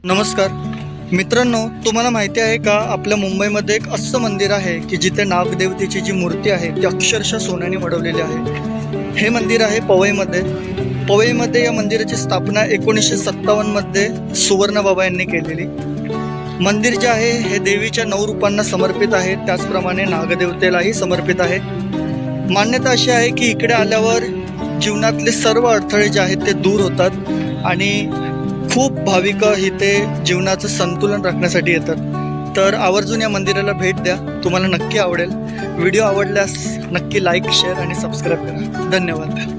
नमस्कार मित्रांनो, तुम्हाला माहिती आहे का आपल्या मुंबईमध्ये एक असं मंदिर आहे की जिथे नागदेवतेची जी मूर्ती आहे ती अक्षरशः सोन्याने मढवलेली आहे। हे मंदिर आहे पवईमध्ये या मंदिराची स्थापना 1957 सुवर्णबाबा यांनी केलेली। मंदिर जे आहे हे देवीच्या 9 रूपांना समर्पित आहे, त्याचप्रमाणे नागदेवतेलाही समर्पित आहे। मान्यता अशी आहे की इकडे आल्यावर जीवनातले सर्व अडथळे जे आहेत ते दूर होतात आणि खूप भाविक इथे जीवनाचं संतुलन राखण्यासाठी येतात। तर आवर्जून या मंदिराला भेट द्या, तुम्हाला नक्की आवडेल। व्हिडिओ आवडल्यास नक्की लाईक, शेअर आणि सबस्क्राईब करा। धन्यवाद।